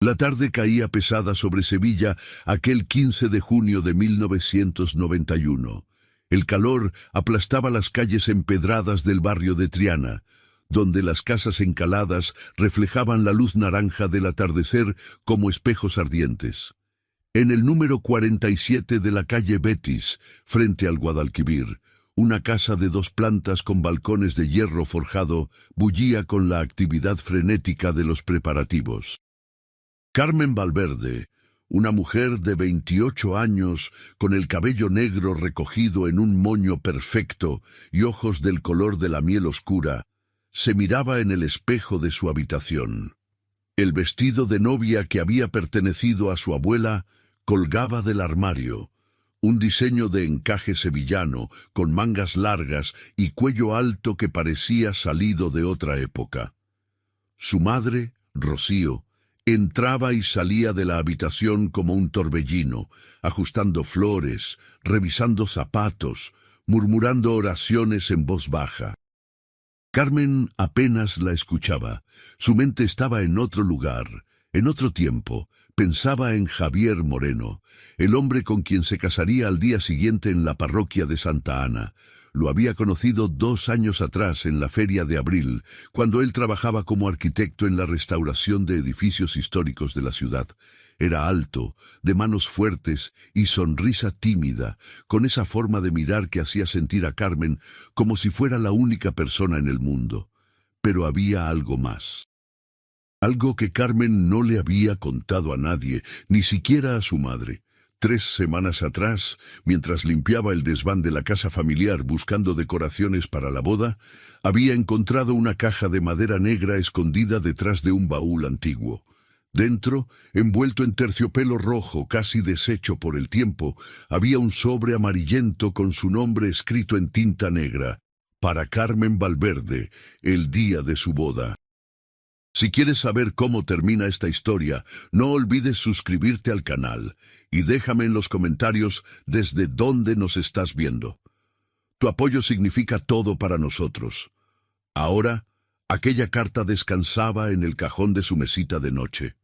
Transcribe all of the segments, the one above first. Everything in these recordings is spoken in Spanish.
La tarde caía pesada sobre Sevilla aquel 15 de junio de 1991. El calor aplastaba las calles empedradas del barrio de Triana, donde las casas encaladas reflejaban la luz naranja del atardecer como espejos ardientes. En el número 47 de la calle Betis, frente al Guadalquivir, una casa de 2 plantas con balcones de hierro forjado bullía con la actividad frenética de los preparativos. Carmen Valverde, una mujer de 28 años, con el cabello negro recogido en un moño perfecto y ojos del color de la miel oscura, se miraba en el espejo de su habitación. El vestido de novia que había pertenecido a su abuela colgaba del armario, un diseño de encaje sevillano, con mangas largas y cuello alto que parecía salido de otra época. Su madre, Rocío, entraba y salía de la habitación como un torbellino, ajustando flores, revisando zapatos, murmurando oraciones en voz baja. Carmen apenas la escuchaba. Su mente estaba en otro lugar, en otro tiempo. Pensaba en Javier Moreno, el hombre con quien se casaría al día siguiente en la parroquia de Santa Ana. Lo había conocido 2 años atrás en la Feria de Abril, cuando él trabajaba como arquitecto en la restauración de edificios históricos de la ciudad. Era alto, de manos fuertes y sonrisa tímida, con esa forma de mirar que hacía sentir a Carmen como si fuera la única persona en el mundo. Pero había algo más. Algo que Carmen no le había contado a nadie, ni siquiera a su madre. 3 semanas atrás, mientras limpiaba el desván de la casa familiar buscando decoraciones para la boda, había encontrado una caja de madera negra escondida detrás de un baúl antiguo. Dentro, envuelto en terciopelo rojo casi deshecho por el tiempo, había un sobre amarillento con su nombre escrito en tinta negra: para Carmen Valverde, el día de su boda. Si quieres saber cómo termina esta historia, no olvides suscribirte al canal y déjame en los comentarios desde dónde nos estás viendo. Tu apoyo significa todo para nosotros. Ahora, aquella carta descansaba en el cajón de su mesita de noche.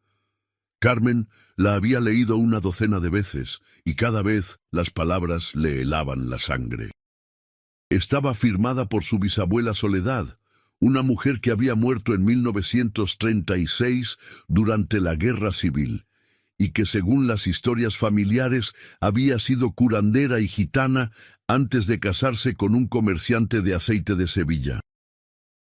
Carmen la había leído una docena de veces y cada vez las palabras le helaban la sangre. Estaba firmada por su bisabuela Soledad, una mujer que había muerto en 1936 durante la Guerra Civil, y que según las historias familiares había sido curandera y gitana antes de casarse con un comerciante de aceite de Sevilla.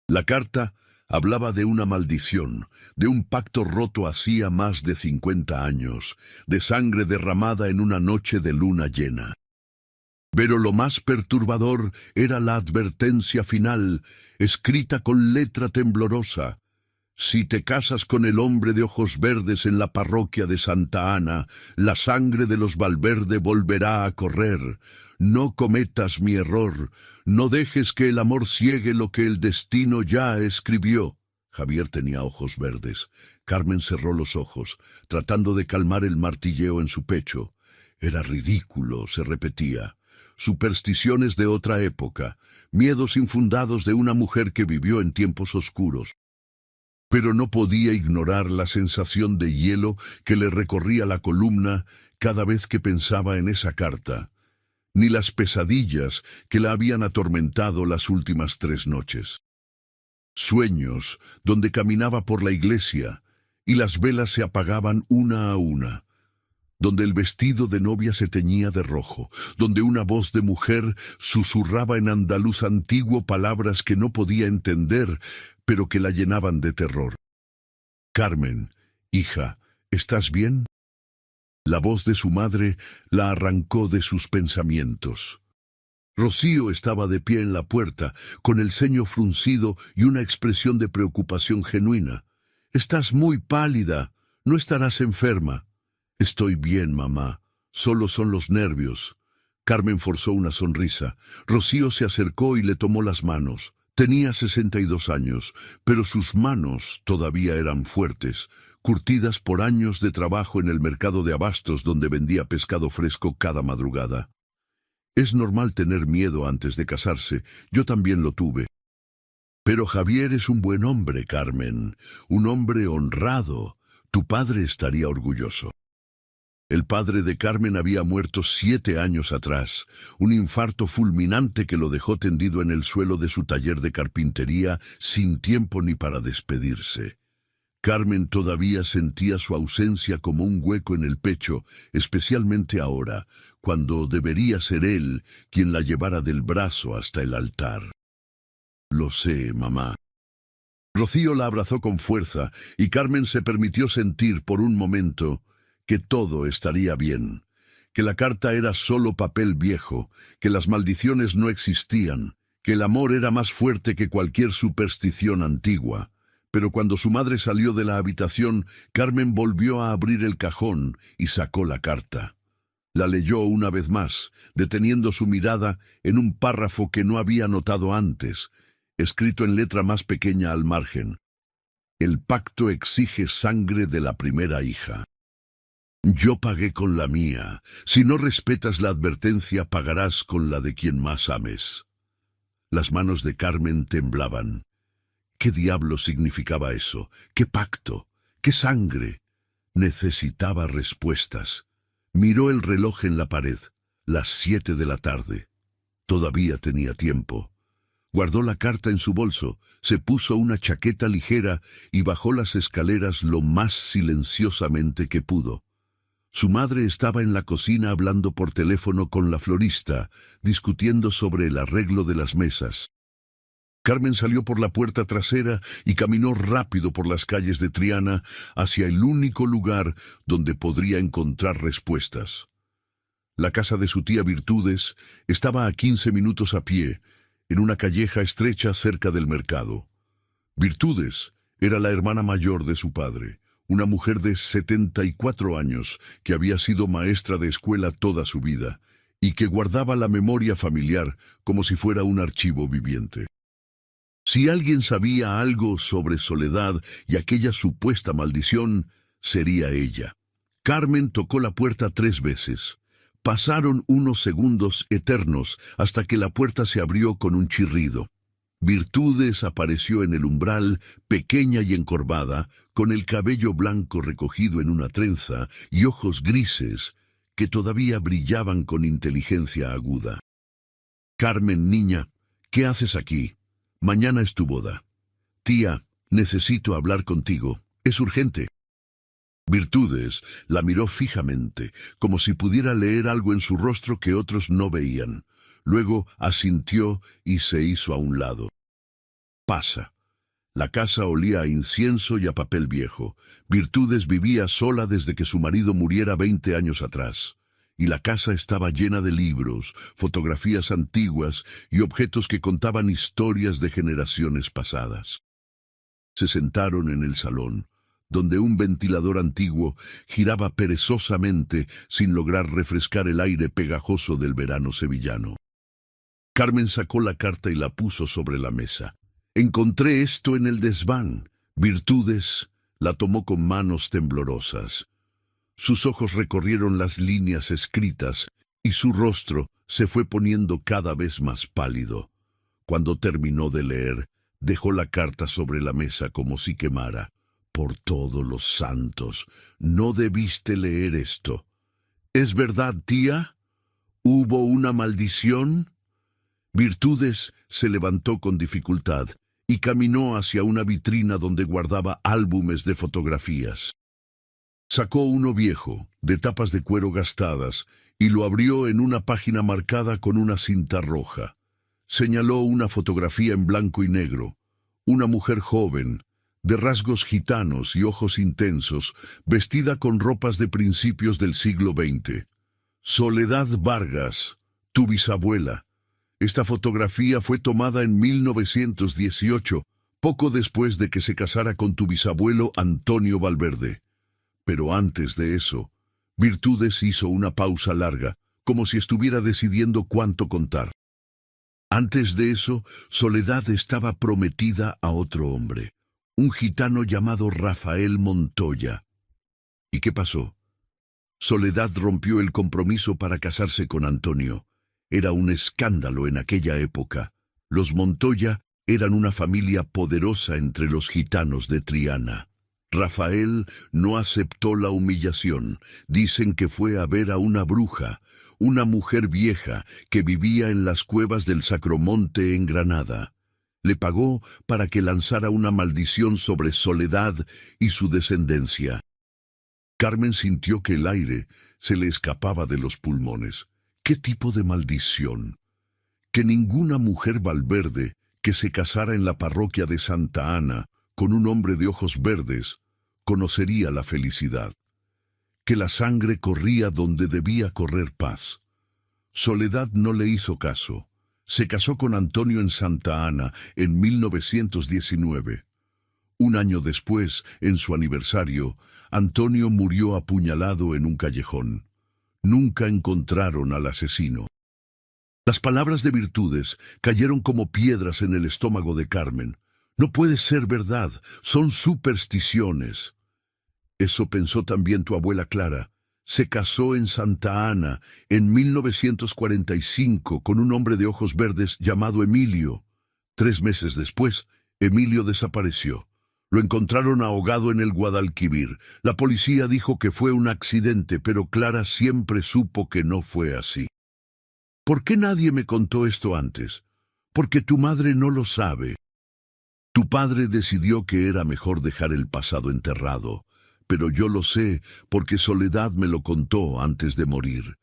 La carta hablaba de una maldición, de un pacto roto hacía más de 50 años, de sangre derramada en una noche de luna llena. Pero lo más perturbador era la advertencia final, escrita con letra temblorosa: si te casas con el hombre de ojos verdes en la parroquia de Santa Ana, la sangre de los Valverde volverá a correr. No cometas mi error, no dejes que el amor ciegue lo que el destino ya escribió. Javier tenía ojos verdes. Carmen cerró los ojos, tratando de calmar el martilleo en su pecho. Era ridículo, se repetía. Supersticiones de otra época, miedos infundados de una mujer que vivió en tiempos oscuros. Pero no podía ignorar la sensación de hielo que le recorría la columna cada vez que pensaba en esa carta, ni las pesadillas que la habían atormentado las últimas 3 noches. Sueños donde caminaba por la iglesia y las velas se apagaban una a una, donde el vestido de novia se teñía de rojo, donde una voz de mujer susurraba en andaluz antiguo palabras que no podía entender, pero que la llenaban de terror. Carmen, hija, ¿estás bien? La voz de su madre la arrancó de sus pensamientos. Rocío estaba de pie en la puerta, con el ceño fruncido y una expresión de preocupación genuina. «Estás muy pálida. ¿No estarás enferma?» «Estoy bien, mamá. Solo son los nervios». Carmen forzó una sonrisa. Rocío se acercó y le tomó las manos. Tenía 62 años, pero sus manos todavía eran fuertes, curtidas por años de trabajo en el mercado de abastos donde vendía pescado fresco cada madrugada. «Es normal tener miedo antes de casarse. Yo también lo tuve. Pero Javier es un buen hombre, Carmen. Un hombre honrado. Tu padre estaría orgulloso. El padre de Carmen había muerto 7 años atrás, un infarto fulminante que lo dejó tendido en el suelo de su taller de carpintería sin tiempo ni para despedirse. Carmen todavía sentía su ausencia como un hueco en el pecho, especialmente ahora, cuando debería ser él quien la llevara del brazo hasta el altar. Lo sé, mamá. Rocío la abrazó con fuerza y Carmen se permitió sentir por un momento que todo estaría bien, que la carta era solo papel viejo, que las maldiciones no existían, que el amor era más fuerte que cualquier superstición antigua. Pero cuando su madre salió de la habitación, Carmen volvió a abrir el cajón y sacó la carta. La leyó una vez más, deteniendo su mirada en un párrafo que no había notado antes, escrito en letra más pequeña al margen. El pacto exige sangre de la primera hija. Yo pagué con la mía. Si no respetas la advertencia, pagarás con la de quien más ames. Las manos de Carmen temblaban. ¿Qué diablo significaba eso? ¿Qué pacto? ¿Qué sangre? Necesitaba respuestas. Miró el reloj en la pared, las 7 de la tarde. Todavía tenía tiempo. Guardó la carta en su bolso, se puso una chaqueta ligera y bajó las escaleras lo más silenciosamente que pudo. Su madre estaba en la cocina hablando por teléfono con la florista, discutiendo sobre el arreglo de las mesas. Carmen salió por la puerta trasera y caminó rápido por las calles de Triana hacia el único lugar donde podría encontrar respuestas. La casa de su tía Virtudes estaba a 15 minutos a pie, en una calleja estrecha cerca del mercado. Virtudes era la hermana mayor de su padre, una mujer de 74 años que había sido maestra de escuela toda su vida y que guardaba la memoria familiar como si fuera un archivo viviente. Si alguien sabía algo sobre Soledad y aquella supuesta maldición, sería ella. Carmen tocó la puerta 3 veces. Pasaron unos segundos eternos hasta que la puerta se abrió con un chirrido. Virtudes apareció en el umbral, pequeña y encorvada, con el cabello blanco recogido en una trenza y ojos grises que todavía brillaban con inteligencia aguda. Carmen, niña, ¿qué haces aquí? Mañana es tu boda. Tía, necesito hablar contigo. Es urgente. Virtudes la miró fijamente, como si pudiera leer algo en su rostro que otros no veían. Luego asintió y se hizo a un lado. Pasa. La casa olía a incienso y a papel viejo. Virtudes vivía sola desde que su marido muriera 20 años atrás. Y la casa estaba llena de libros, fotografías antiguas y objetos que contaban historias de generaciones pasadas. Se sentaron en el salón, donde un ventilador antiguo giraba perezosamente sin lograr refrescar el aire pegajoso del verano sevillano. Carmen sacó la carta y la puso sobre la mesa. Encontré esto en el desván. Virtudes la tomó con manos temblorosas. Sus ojos recorrieron las líneas escritas y su rostro se fue poniendo cada vez más pálido. Cuando terminó de leer, dejó la carta sobre la mesa como si quemara. Por todos los santos, no debiste leer esto. ¿Es verdad, tía? ¿Hubo una maldición? Virtudes se levantó con dificultad y caminó hacia una vitrina donde guardaba álbumes de fotografías. Sacó uno viejo, de tapas de cuero gastadas, y lo abrió en una página marcada con una cinta roja. Señaló una fotografía en blanco y negro. Una mujer joven, de rasgos gitanos y ojos intensos, vestida con ropas de principios del siglo XX. Soledad Vargas, tu bisabuela. Esta fotografía fue tomada en 1918, poco después de que se casara con tu bisabuelo Antonio Valverde. Pero antes de eso, Virtudes hizo una pausa larga, como si estuviera decidiendo cuánto contar. Antes de eso, Soledad estaba prometida a otro hombre, un gitano llamado Rafael Montoya. ¿Y qué pasó? Soledad rompió el compromiso para casarse con Antonio. Era un escándalo en aquella época. Los Montoya eran una familia poderosa entre los gitanos de Triana. Rafael no aceptó la humillación. Dicen que fue a ver a una bruja, una mujer vieja que vivía en las cuevas del Sacromonte en Granada. Le pagó para que lanzara una maldición sobre Soledad y su descendencia. Carmen sintió que el aire se le escapaba de los pulmones. ¿Qué tipo de maldición? Que ninguna mujer Valverde que se casara en la parroquia de Santa Ana con un hombre de ojos verdes conocería la felicidad. Que la sangre corría donde debía correr paz. Soledad no le hizo caso. Se casó con Antonio en Santa Ana en 1919. Un año después, en su aniversario, Antonio murió apuñalado en un callejón. Nunca encontraron al asesino. Las palabras de Virtudes cayeron como piedras en el estómago de Carmen. No puede ser verdad, son supersticiones. Eso pensó también tu abuela Clara. Se casó en Santa Ana en 1945 con un hombre de ojos verdes llamado Emilio. 3 meses después, Emilio desapareció. Lo encontraron ahogado en el Guadalquivir. La policía dijo que fue un accidente, pero Clara siempre supo que no fue así. ¿Por qué nadie me contó esto antes? Porque tu madre no lo sabe. Tu padre decidió que era mejor dejar el pasado enterrado, pero yo lo sé porque Soledad me lo contó antes de morir.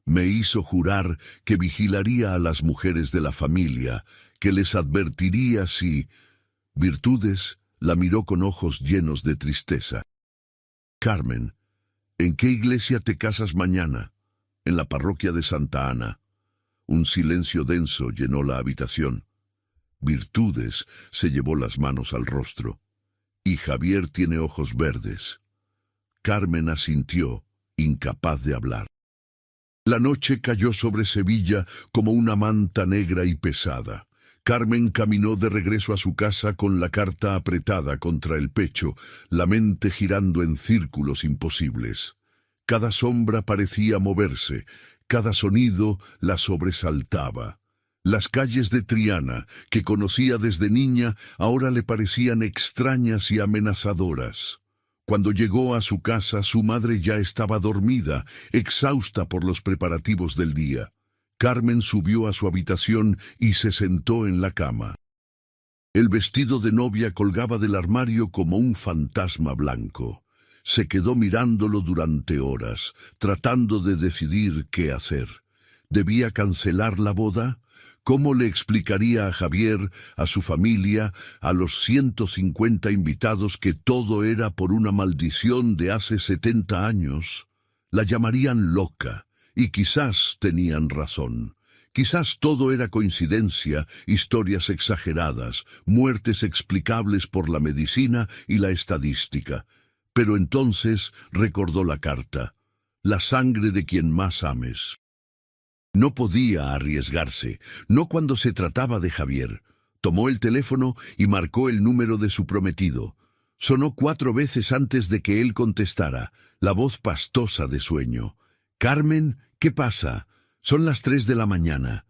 Me hizo jurar que vigilaría a las mujeres de la familia, que les advertiría si... Virtudes la miró con ojos llenos de tristeza. Carmen, ¿en qué iglesia te casas mañana? En la parroquia de Santa Ana. Un silencio denso llenó la habitación. Virtudes se llevó las manos al rostro. Y Javier tiene ojos verdes. Carmen asintió, incapaz de hablar. La noche cayó sobre Sevilla como una manta negra y pesada. Carmen caminó de regreso a su casa con la carta apretada contra el pecho, la mente girando en círculos imposibles. Cada sombra parecía moverse, cada sonido la sobresaltaba. Las calles de Triana, que conocía desde niña, ahora le parecían extrañas y amenazadoras. Cuando llegó a su casa, su madre ya estaba dormida, exhausta por los preparativos del día. Carmen subió a su habitación y se sentó en la cama. El vestido de novia colgaba del armario como un fantasma blanco. Se quedó mirándolo durante horas, tratando de decidir qué hacer. ¿Debía cancelar la boda? ¿Cómo le explicaría a Javier, a su familia, a los 150 invitados que todo era por una maldición de hace 70 años? La llamarían loca. Y quizás tenían razón. Quizás todo era coincidencia, historias exageradas, muertes explicables por la medicina y la estadística. Pero entonces recordó la carta. La sangre de quien más ames. No podía arriesgarse, no cuando se trataba de Javier. Tomó el teléfono y marcó el número de su prometido. Sonó 4 veces antes de que él contestara, la voz pastosa de sueño. «Carmen, ¿qué pasa? Son las 3 de la mañana.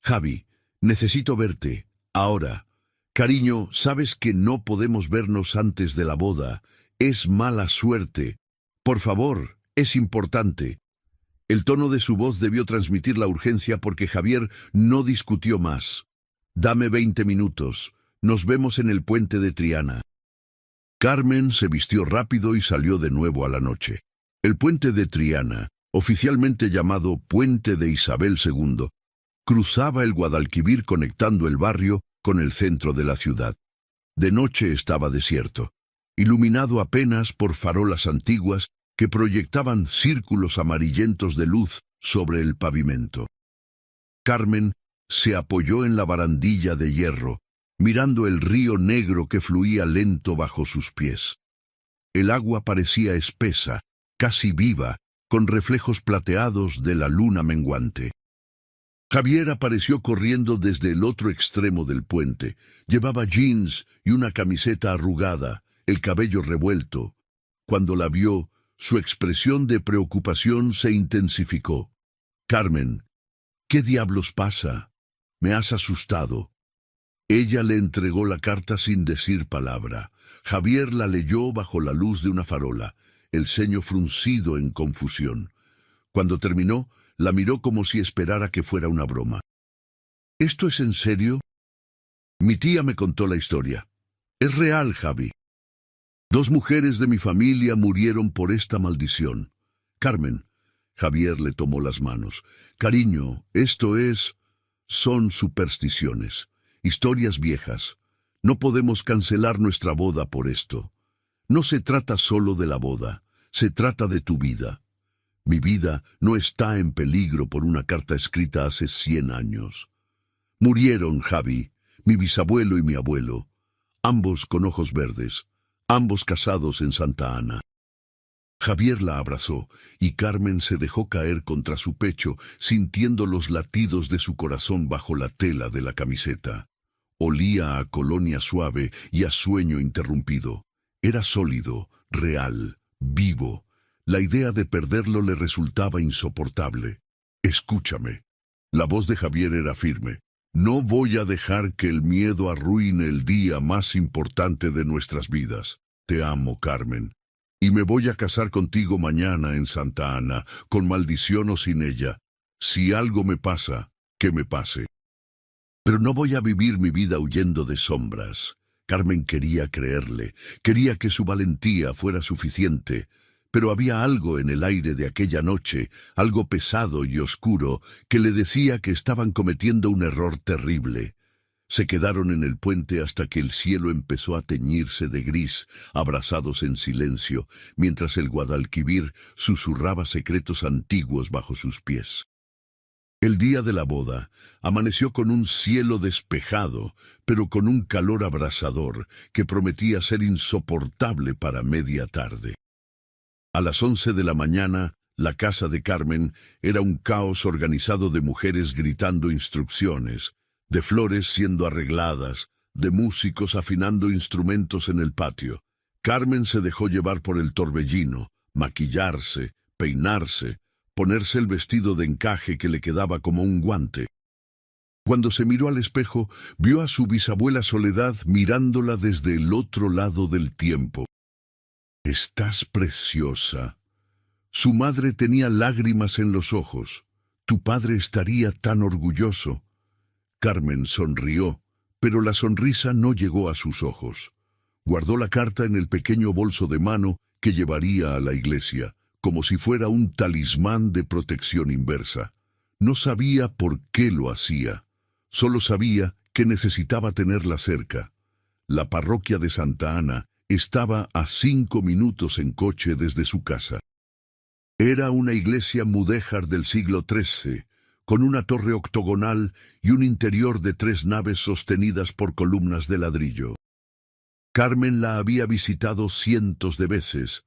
Javi, necesito verte. Ahora. Cariño, sabes que no podemos vernos antes de la boda. Es mala suerte. Por favor, es importante». El tono de su voz debió transmitir la urgencia porque Javier no discutió más. «Dame 20 minutos. Nos vemos en el puente de Triana». Carmen se vistió rápido y salió de nuevo a la noche. El puente de Triana, oficialmente llamado Puente de Isabel II, cruzaba el Guadalquivir conectando el barrio con el centro de la ciudad. De noche estaba desierto, iluminado apenas por farolas antiguas que proyectaban círculos amarillentos de luz sobre el pavimento. Carmen se apoyó en la barandilla de hierro, mirando el río negro que fluía lento bajo sus pies. El agua parecía espesa, casi viva, con reflejos plateados de la luna menguante. Javier apareció corriendo desde el otro extremo del puente. Llevaba jeans y una camiseta arrugada, el cabello revuelto. Cuando la vio, su expresión de preocupación se intensificó. «Carmen, ¿qué diablos pasa? Me has asustado». Ella le entregó la carta sin decir palabra. Javier la leyó bajo la luz de una farola, el ceño fruncido en confusión. Cuando terminó, la miró como si esperara que fuera una broma. ¿Esto es en serio? Mi tía me contó la historia. Es real, Javi. 2 mujeres de mi familia murieron por esta maldición. Carmen. Javier le tomó las manos. Cariño, son supersticiones, historias viejas. No podemos cancelar nuestra boda por esto. No se trata solo de la boda, se trata de tu vida. Mi vida no está en peligro por una carta escrita hace 100 años. Murieron, Javi, mi bisabuelo y mi abuelo, ambos con ojos verdes, ambos casados en Santa Ana. Javier la abrazó y Carmen se dejó caer contra su pecho, sintiendo los latidos de su corazón bajo la tela de la camiseta. Olía a colonia suave y a sueño interrumpido. Era sólido, real, vivo. La idea de perderlo le resultaba insoportable. Escúchame. La voz de Javier era firme. No voy a dejar que el miedo arruine el día más importante de nuestras vidas. Te amo, Carmen. Y me voy a casar contigo mañana en Santa Ana, con maldición o sin ella. Si algo me pasa, que me pase. Pero no voy a vivir mi vida huyendo de sombras. Carmen quería creerle, quería que su valentía fuera suficiente, pero había algo en el aire de aquella noche, algo pesado y oscuro, que le decía que estaban cometiendo un error terrible. Se quedaron en el puente hasta que el cielo empezó a teñirse de gris, abrazados en silencio, mientras el Guadalquivir susurraba secretos antiguos bajo sus pies. El día de la boda amaneció con un cielo despejado, pero con un calor abrasador que prometía ser insoportable para media tarde. A las 11 de la mañana, la casa de Carmen era un caos organizado de mujeres gritando instrucciones, de flores siendo arregladas, de músicos afinando instrumentos en el patio. Carmen se dejó llevar por el torbellino, maquillarse, peinarse, ponerse el vestido de encaje que le quedaba como un guante. Cuando se miró al espejo, vio a su bisabuela Soledad mirándola desde el otro lado del tiempo. «Estás preciosa». Su madre tenía lágrimas en los ojos. «Tu padre estaría tan orgulloso». Carmen sonrió, pero la sonrisa no llegó a sus ojos. Guardó la carta en el pequeño bolso de mano que llevaría a la iglesia, como si fuera un talismán de protección inversa. No sabía por qué lo hacía, solo sabía que necesitaba tenerla cerca. La parroquia de Santa Ana estaba a 5 minutos en coche desde su casa. Era una iglesia mudéjar del siglo XIII, con una torre octogonal y un interior de 3 naves sostenidas por columnas de ladrillo. Carmen la había visitado cientos de veces,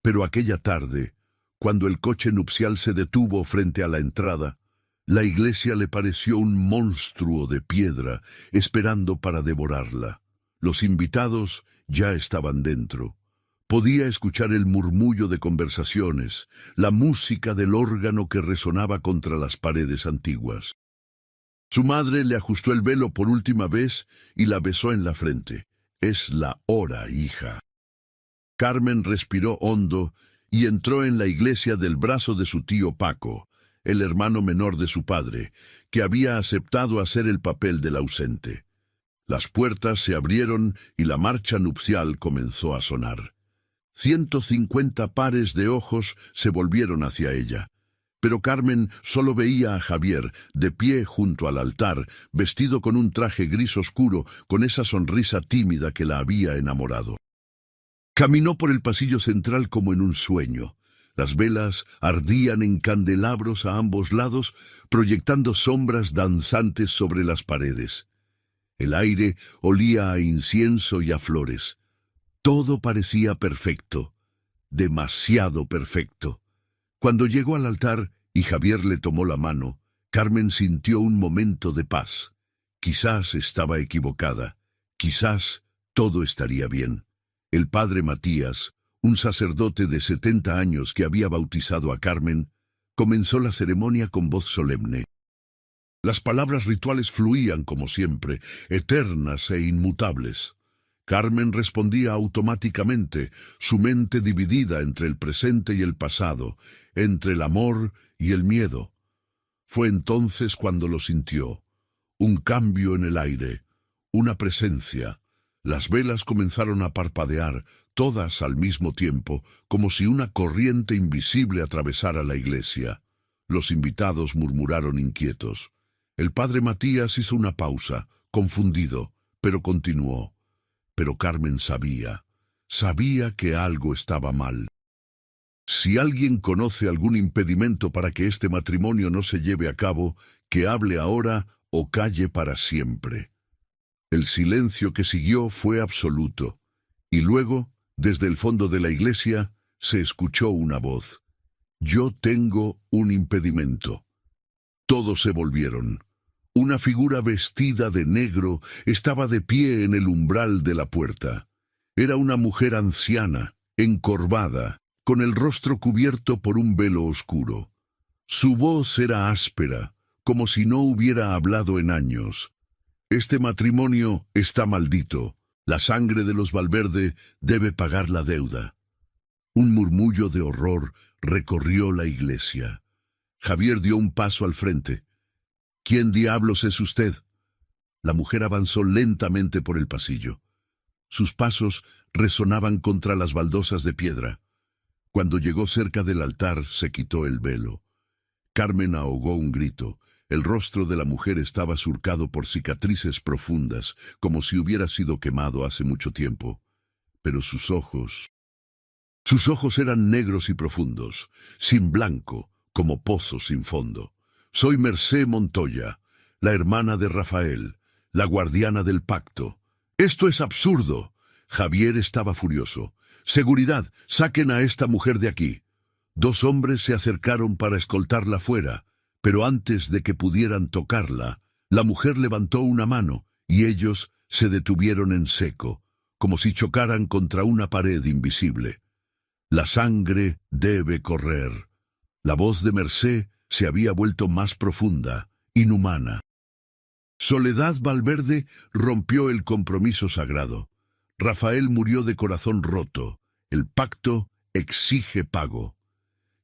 pero aquella tarde, cuando el coche nupcial se detuvo frente a la entrada, la iglesia le pareció un monstruo de piedra esperando para devorarla. Los invitados ya estaban dentro. Podía escuchar el murmullo de conversaciones, la música del órgano que resonaba contra las paredes antiguas. Su madre le ajustó el velo por última vez y la besó en la frente. «Es la hora, hija». Carmen respiró hondo y entró en la iglesia del brazo de su tío Paco, el hermano menor de su padre, que había aceptado hacer el papel del ausente. Las puertas se abrieron y la marcha nupcial comenzó a sonar. 150 pares de ojos se volvieron hacia ella, pero Carmen solo veía a Javier, de pie junto al altar, vestido con un traje gris oscuro, con esa sonrisa tímida que la había enamorado. Caminó por el pasillo central como en un sueño. Las velas ardían en candelabros a ambos lados, proyectando sombras danzantes sobre las paredes. El aire olía a incienso y a flores. Todo parecía perfecto, demasiado perfecto. Cuando llegó al altar y Javier le tomó la mano, Carmen sintió un momento de paz. Quizás estaba equivocada, quizás todo estaría bien. El padre Matías, un sacerdote de 70 años que había bautizado a Carmen, comenzó la ceremonia con voz solemne. Las palabras rituales fluían como siempre, eternas e inmutables. Carmen respondía automáticamente, su mente dividida entre el presente y el pasado, entre el amor y el miedo. Fue entonces cuando lo sintió. Un cambio en el aire, una presencia. Las velas comenzaron a parpadear, todas al mismo tiempo, como si una corriente invisible atravesara la iglesia. Los invitados murmuraron inquietos. El padre Matías hizo una pausa, confundido, pero continuó. Pero Carmen sabía que algo estaba mal. Si alguien conoce algún impedimento para que este matrimonio no se lleve a cabo, que hable ahora o calle para siempre. El silencio que siguió fue absoluto, y luego, desde el fondo de la iglesia, se escuchó una voz. Yo tengo un impedimento. Todos se volvieron. Una figura vestida de negro estaba de pie en el umbral de la puerta. Era una mujer anciana, encorvada, con el rostro cubierto por un velo oscuro. Su voz era áspera, como si no hubiera hablado en años. Este matrimonio está maldito. La sangre de los Valverde debe pagar la deuda. Un murmullo de horror recorrió la iglesia. Javier dio un paso al frente. ¿Quién diablos es usted? La mujer avanzó lentamente por el pasillo. Sus pasos resonaban contra las baldosas de piedra. Cuando llegó cerca del altar, se quitó el velo. Carmen ahogó un grito. El rostro de la mujer estaba surcado por cicatrices profundas, como si hubiera sido quemado hace mucho tiempo. Pero sus ojos eran negros y profundos, sin blanco, como pozos sin fondo. Soy Mercé Montoya, la hermana de Rafael, la guardiana del pacto. ¡Esto es absurdo! Javier estaba furioso. ¡Seguridad! ¡Saquen a esta mujer de aquí! 2 hombres se acercaron para escoltarla fuera, pero antes de que pudieran tocarla, la mujer levantó una mano y ellos se detuvieron en seco, como si chocaran contra una pared invisible. La sangre debe correr. La voz de Mercé se había vuelto más profunda, inhumana. Soledad Valverde rompió el compromiso sagrado. Rafael murió de corazón roto. El pacto exige pago.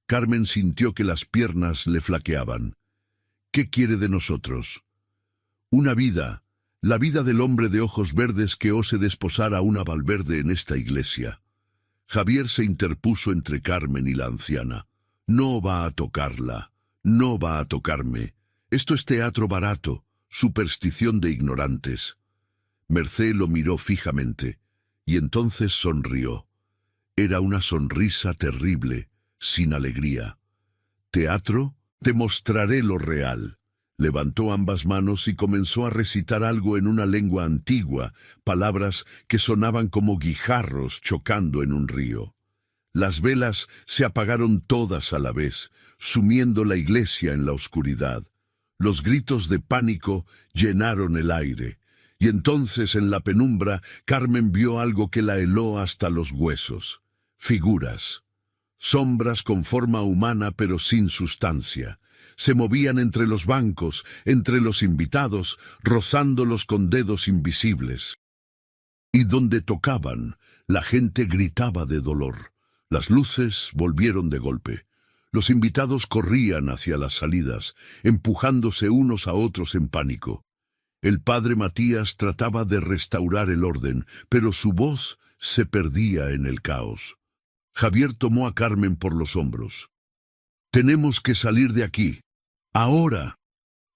Carmen sintió que las piernas le flaqueaban. ¿Qué quiere de nosotros? Una vida, la vida del hombre de ojos verdes que ose desposar a una Valverde en esta iglesia. Javier se interpuso entre Carmen y la anciana. No va a tocarla, no va a tocarme. Esto es teatro barato, superstición de ignorantes. Mercé lo miró fijamente, y entonces sonrió. Era una sonrisa terrible, sin alegría. ¿Teatro? Te mostraré lo real. Levantó ambas manos y comenzó a recitar algo en una lengua antigua, palabras que sonaban como guijarros chocando en un río. Las velas se apagaron todas a la vez, sumiendo la iglesia en la oscuridad. Los gritos de pánico llenaron el aire, y entonces en la penumbra Carmen vio algo que la heló hasta los huesos. Figuras. Sombras con forma humana pero sin sustancia. Se movían entre los bancos, entre los invitados, rozándolos con dedos invisibles. Y donde tocaban, la gente gritaba de dolor. Las luces volvieron de golpe. Los invitados corrían hacia las salidas, empujándose unos a otros en pánico. El padre Matías trataba de restaurar el orden, pero su voz se perdía en el caos. Javier tomó a Carmen por los hombros. «Tenemos que salir de aquí. ¡Ahora!»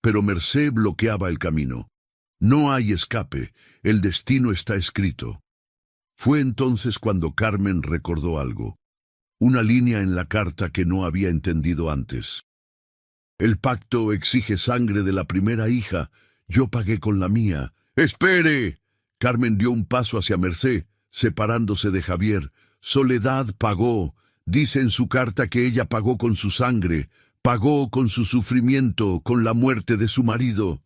Pero Mercé bloqueaba el camino. «No hay escape. El destino está escrito». Fue entonces cuando Carmen recordó algo. Una línea en la carta que no había entendido antes. «El pacto exige sangre de la primera hija. Yo pagué con la mía». «¡Espere!» Carmen dio un paso hacia Mercé, separándose de Javier. «Soledad pagó. Dice en su carta que ella pagó con su sangre, pagó con su sufrimiento, con la muerte de su marido.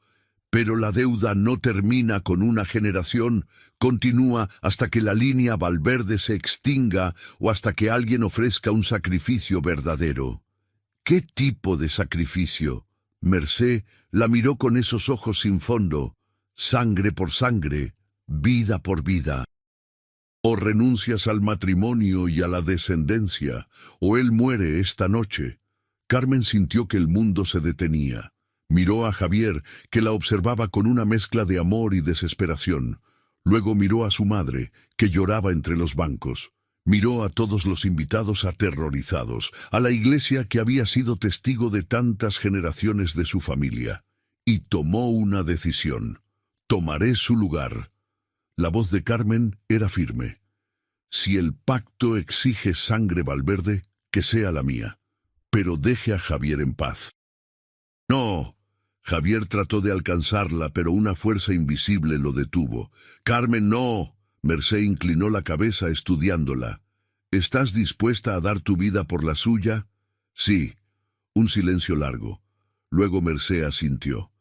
Pero la deuda no termina con una generación, continúa hasta que la línea Valverde se extinga o hasta que alguien ofrezca un sacrificio verdadero». «¿Qué tipo de sacrificio?», Mercé la miró con esos ojos sin fondo, sangre por sangre, vida por vida. O renuncias al matrimonio y a la descendencia, o él muere esta noche. Carmen sintió que el mundo se detenía. Miró a Javier, que la observaba con una mezcla de amor y desesperación. Luego miró a su madre, que lloraba entre los bancos. Miró a todos los invitados aterrorizados, a la iglesia que había sido testigo de tantas generaciones de su familia. Y tomó una decisión. Tomaré su lugar. La voz de Carmen era firme. Si el pacto exige sangre Valverde, que sea la mía. Pero deje a Javier en paz. No. Javier trató de alcanzarla, pero una fuerza invisible lo detuvo. Carmen, no. Mercé inclinó la cabeza estudiándola. ¿Estás dispuesta a dar tu vida por la suya? Sí. Un silencio largo. Luego Mercé asintió.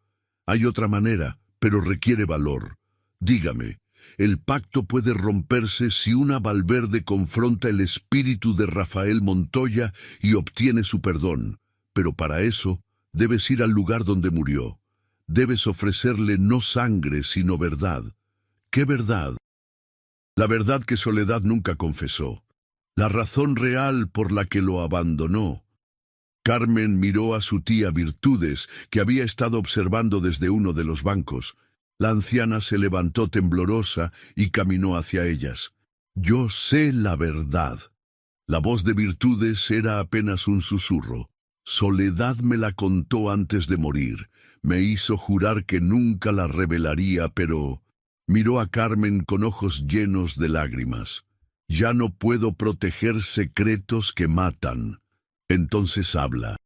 Hay otra manera, pero requiere valor. Dígame, el pacto puede romperse si una Valverde confronta el espíritu de Rafael Montoya y obtiene su perdón. Pero para eso, debes ir al lugar donde murió. Debes ofrecerle no sangre, sino verdad. ¿Qué verdad? La verdad que Soledad nunca confesó. La razón real por la que lo abandonó. Carmen miró a su tía Virtudes, que había estado observando desde uno de los bancos. La anciana se levantó temblorosa y caminó hacia ellas. Yo sé la verdad. La voz de Virtudes era apenas un susurro. Soledad me la contó antes de morir. Me hizo jurar que nunca la revelaría, pero... Miró a Carmen con ojos llenos de lágrimas. Ya no puedo proteger secretos que matan. Entonces habla.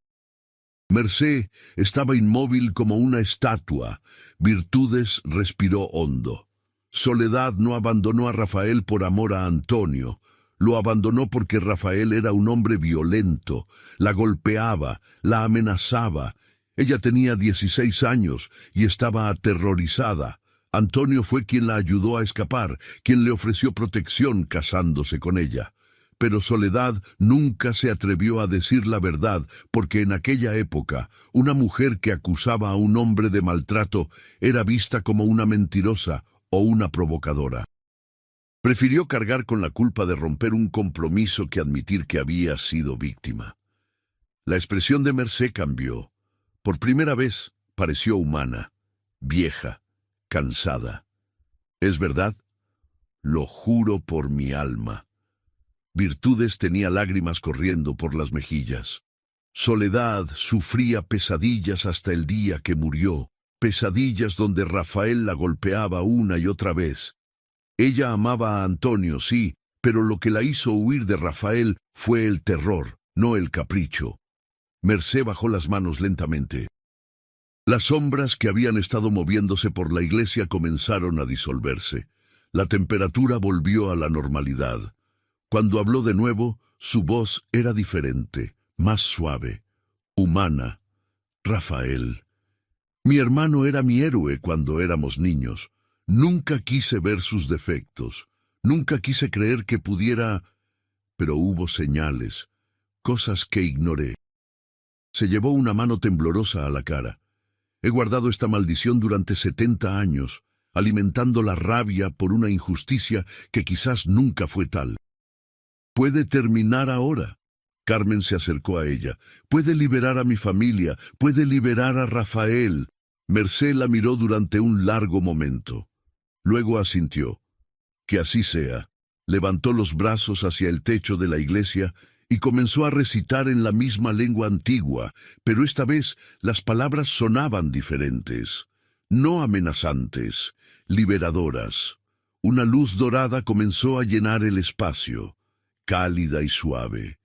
Mercé estaba inmóvil como una estatua. Virtudes respiró hondo. Soledad no abandonó a Rafael por amor a Antonio. Lo abandonó porque Rafael era un hombre violento. La golpeaba, la amenazaba. Ella tenía 16 años y estaba aterrorizada. Antonio fue quien la ayudó a escapar, quien le ofreció protección casándose con ella. Pero Soledad nunca se atrevió a decir la verdad, porque en aquella época, una mujer que acusaba a un hombre de maltrato era vista como una mentirosa o una provocadora. Prefirió cargar con la culpa de romper un compromiso que admitir que había sido víctima. La expresión de Mercé cambió. Por primera vez pareció humana, vieja, cansada. ¿Es verdad? Lo juro por mi alma. Virtudes tenía lágrimas corriendo por las mejillas. Soledad sufría pesadillas hasta el día que murió, pesadillas donde Rafael la golpeaba una y otra vez. Ella amaba a Antonio, sí, pero lo que la hizo huir de Rafael fue el terror, no el capricho. Mercé bajó las manos lentamente. Las sombras que habían estado moviéndose por la iglesia comenzaron a disolverse. La temperatura volvió a la normalidad. Cuando habló de nuevo, su voz era diferente, más suave, humana. Rafael. Mi hermano era mi héroe cuando éramos niños. Nunca quise ver sus defectos. Nunca quise creer que pudiera... Pero hubo señales, cosas que ignoré. Se llevó una mano temblorosa a la cara. He guardado esta maldición durante 70 años, alimentando la rabia por una injusticia que quizás nunca fue tal. Puede terminar ahora. Carmen se acercó a ella. Puede liberar a mi familia, puede liberar a Rafael. Mercé la miró durante un largo momento. Luego asintió. Que así sea. Levantó los brazos hacia el techo de la iglesia y comenzó a recitar en la misma lengua antigua, pero esta vez las palabras sonaban diferentes, no amenazantes, liberadoras. Una luz dorada comenzó a llenar el espacio, cálida y suave.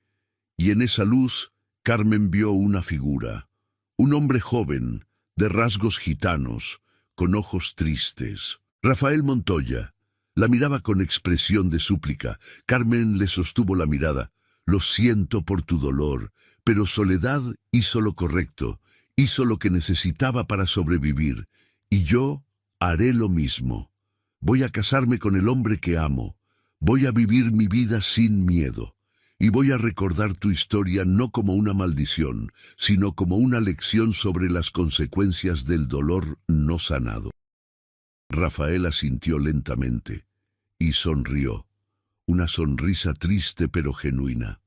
Y en esa luz, Carmen vio una figura, un hombre joven, de rasgos gitanos, con ojos tristes. Rafael Montoya. La miraba con expresión de súplica. Carmen le sostuvo la mirada. Lo siento por tu dolor, pero Soledad hizo lo correcto, hizo lo que necesitaba para sobrevivir, y yo haré lo mismo. Voy a casarme con el hombre que amo. Voy a vivir mi vida sin miedo. y voy a recordar tu historia no como una maldición, sino como una lección sobre las consecuencias del dolor no sanado. Rafael asintió lentamente y sonrió, una sonrisa triste pero genuina.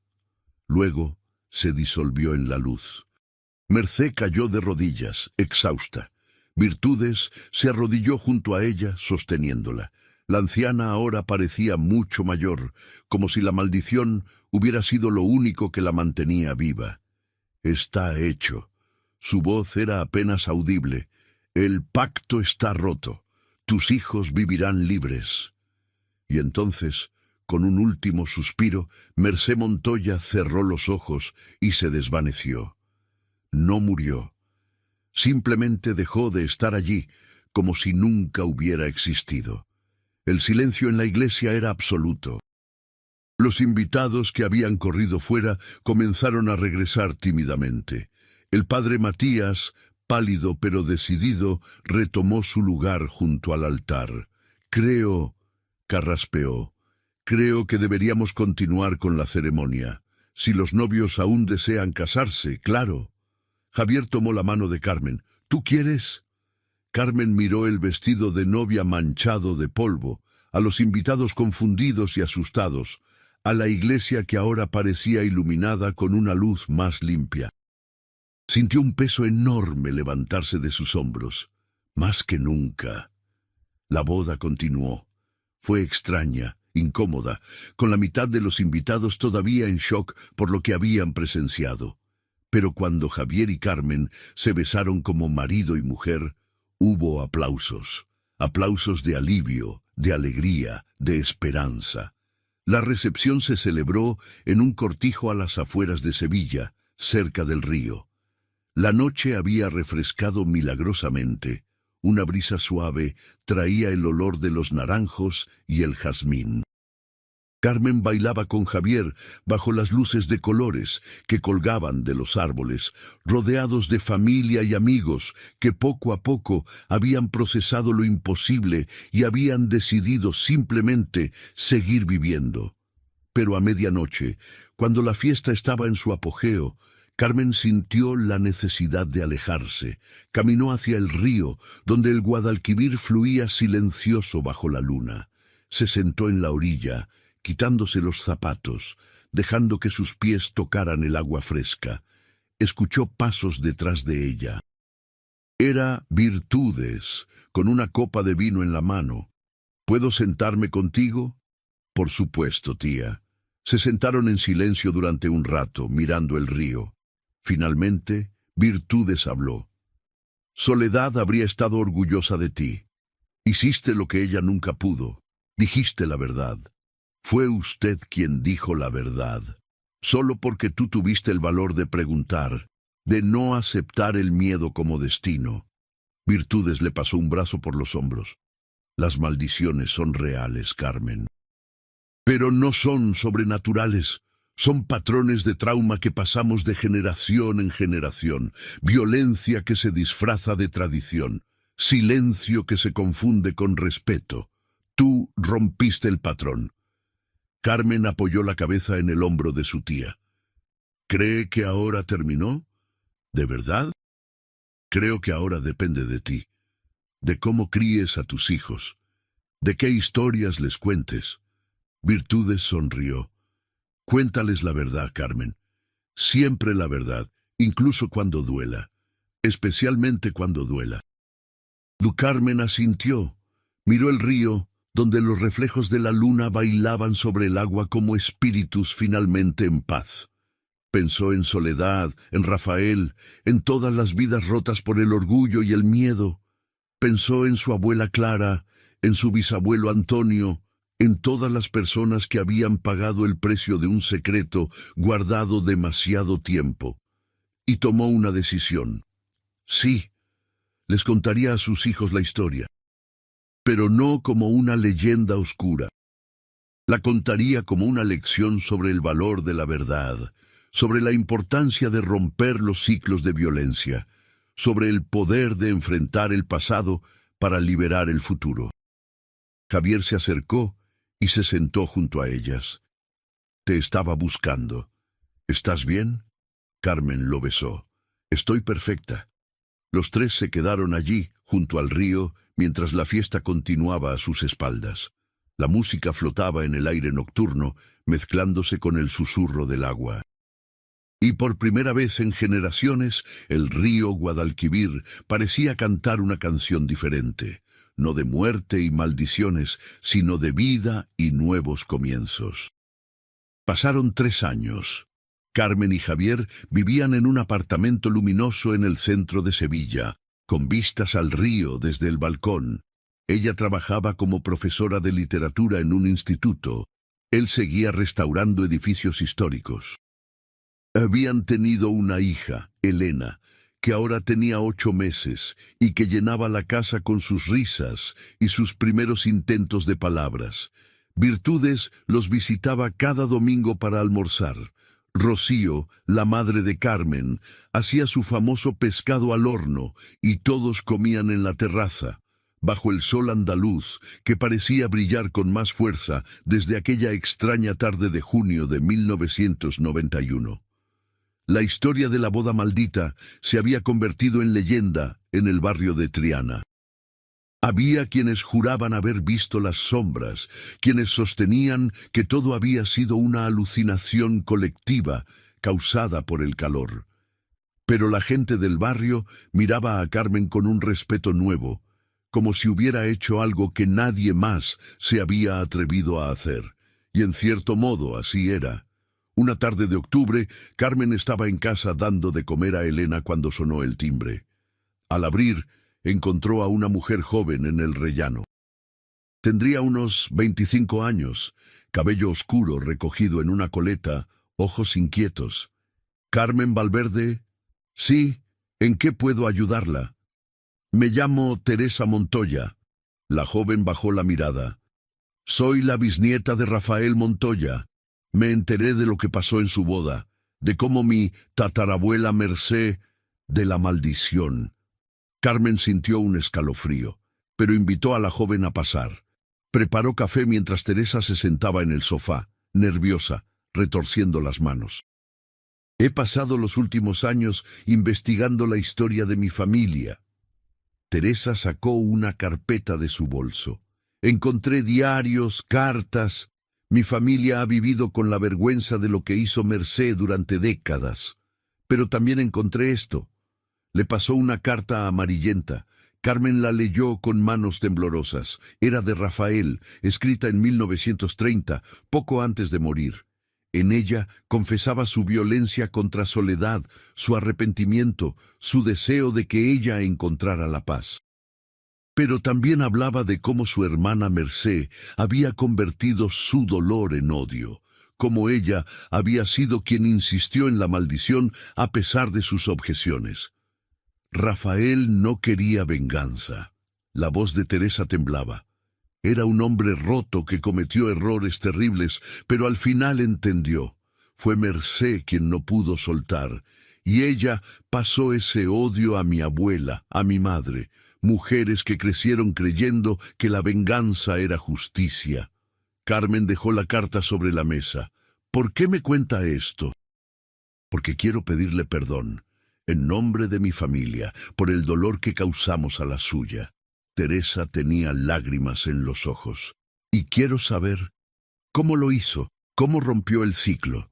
Luego se disolvió en la luz. Mercé cayó de rodillas, exhausta. Virtudes se arrodilló junto a ella, sosteniéndola. La anciana ahora parecía mucho mayor, como si la maldición hubiera sido lo único que la mantenía viva. Está hecho. Su voz era apenas audible. El pacto está roto. Tus hijos vivirán libres. Y entonces, con un último suspiro, Mercé Montoya cerró los ojos y se desvaneció. No murió. Simplemente dejó de estar allí, como si nunca hubiera existido. El silencio en la iglesia era absoluto. Los invitados que habían corrido fuera comenzaron a regresar tímidamente. El padre Matías, pálido pero decidido, retomó su lugar junto al altar. Carraspeó. Creo que deberíamos continuar con la ceremonia. Si los novios aún desean casarse, claro. Javier tomó la mano de Carmen. ¿Tú quieres? Carmen miró el vestido de novia manchado de polvo, a los invitados confundidos y asustados, a la iglesia que ahora parecía iluminada con una luz más limpia. Sintió un peso enorme levantarse de sus hombros. Más que nunca. La boda continuó. Fue extraña, incómoda, con la mitad de los invitados todavía en shock por lo que habían presenciado. Pero cuando Javier y Carmen se besaron como marido y mujer, hubo aplausos. Aplausos de alivio, de alegría, de esperanza. La recepción se celebró en un cortijo a las afueras de Sevilla, cerca del río. La noche había refrescado milagrosamente. Una brisa suave traía el olor de los naranjos y el jazmín. Carmen bailaba con Javier bajo las luces de colores que colgaban de los árboles, rodeados de familia y amigos que poco a poco habían procesado lo imposible y habían decidido simplemente seguir viviendo. Pero a medianoche, cuando la fiesta estaba en su apogeo, Carmen sintió la necesidad de alejarse. Caminó hacia el río, donde el Guadalquivir fluía silencioso bajo la luna. Se sentó en la orilla, quitándose los zapatos, dejando que sus pies tocaran el agua fresca. Escuchó pasos detrás de ella. Era Virtudes, con una copa de vino en la mano. ¿Puedo sentarme contigo? Por supuesto, tía. Se sentaron en silencio durante un rato, mirando el río. Finalmente, Virtudes habló. Soledad habría estado orgullosa de ti. Hiciste lo que ella nunca pudo. Dijiste la verdad. Fue usted quien dijo la verdad. Solo porque tú tuviste el valor de preguntar, de no aceptar el miedo como destino. Virtudes le pasó un brazo por los hombros. Las maldiciones son reales, Carmen. Pero no son sobrenaturales. Son patrones de trauma que pasamos de generación en generación, violencia que se disfraza de tradición, silencio que se confunde con respeto. Tú rompiste el patrón. Carmen apoyó la cabeza en el hombro de su tía. ¿Cree que ahora terminó? ¿De verdad? Creo que ahora depende de ti, de cómo críes a tus hijos, de qué historias les cuentes. Virtudes sonrió. Cuéntales la verdad, Carmen. Siempre la verdad, incluso cuando duela. Especialmente cuando duela. Carmen asintió. Miró el río, donde los reflejos de la luna bailaban sobre el agua como espíritus finalmente en paz. Pensó en Soledad, en Rafael, en todas las vidas rotas por el orgullo y el miedo. Pensó en su abuela Clara, en su bisabuelo Antonio, en todas las personas que habían pagado el precio de un secreto guardado demasiado tiempo. Y tomó una decisión. Sí, les contaría a sus hijos la historia, pero no como una leyenda oscura. La contaría como una lección sobre el valor de la verdad, sobre la importancia de romper los ciclos de violencia, sobre el poder de enfrentar el pasado para liberar el futuro. Javier se acercó y se sentó junto a ellas. Te estaba buscando. ¿Estás bien? Carmen lo besó. Estoy perfecta. Los tres se quedaron allí, junto al río, mientras la fiesta continuaba a sus espaldas. La música flotaba en el aire nocturno, mezclándose con el susurro del agua. Y por primera vez en generaciones, el río Guadalquivir parecía cantar una canción diferente, no de muerte y maldiciones, sino de vida y nuevos comienzos. Pasaron 3 años. Carmen y Javier vivían en un apartamento luminoso en el centro de Sevilla, con vistas al río desde el balcón. Ella trabajaba como profesora de literatura en un instituto. Él seguía restaurando edificios históricos. Habían tenido una hija, Elena, que ahora tenía 8 meses y que llenaba la casa con sus risas y sus primeros intentos de palabras. Virtudes los visitaba cada domingo para almorzar. Rocío, la madre de Carmen, hacía su famoso pescado al horno y todos comían en la terraza, bajo el sol andaluz que parecía brillar con más fuerza desde aquella extraña tarde de junio de 1991. La historia de la boda maldita se había convertido en leyenda en el barrio de Triana. Había quienes juraban haber visto las sombras, quienes sostenían que todo había sido una alucinación colectiva causada por el calor. Pero la gente del barrio miraba a Carmen con un respeto nuevo, como si hubiera hecho algo que nadie más se había atrevido a hacer. Y en cierto modo así era. Una tarde de octubre, Carmen estaba en casa dando de comer a Elena cuando sonó el timbre. Al abrir, encontró a una mujer joven en el rellano. Tendría unos 25 años, cabello oscuro recogido en una coleta, ojos inquietos. «¿Carmen Valverde?» «Sí, ¿en qué puedo ayudarla?» «Me llamo Teresa Montoya». La joven bajó la mirada. «Soy la bisnieta de Rafael Montoya. Me enteré de lo que pasó en su boda, de cómo mi tatarabuela Mercé, de la maldición». Carmen sintió un escalofrío, pero invitó a la joven a pasar. Preparó café mientras Teresa se sentaba en el sofá, nerviosa, retorciendo las manos. «He pasado los últimos años investigando la historia de mi familia». Teresa sacó una carpeta de su bolso. «Encontré diarios, cartas. Mi familia ha vivido con la vergüenza de lo que hizo Mercé durante décadas. Pero también encontré esto». Le pasó una carta amarillenta. Carmen la leyó con manos temblorosas. Era de Rafael, escrita en 1930, poco antes de morir. En ella confesaba su violencia contra Soledad, su arrepentimiento, su deseo de que ella encontrara la paz. Pero también hablaba de cómo su hermana Mercé había convertido su dolor en odio, cómo ella había sido quien insistió en la maldición a pesar de sus objeciones. Rafael no quería venganza. La voz de Teresa temblaba. Era un hombre roto que cometió errores terribles, pero al final entendió. Fue Mercé quien no pudo soltar, y ella pasó ese odio a mi abuela, a mi madre, mujeres que crecieron creyendo que la venganza era justicia. Carmen dejó la carta sobre la mesa. «¿Por qué me cuenta esto?» «Porque quiero pedirle perdón. En nombre de mi familia, por el dolor que causamos a la suya». Teresa tenía lágrimas en los ojos. «Y quiero saber cómo lo hizo, cómo rompió el ciclo».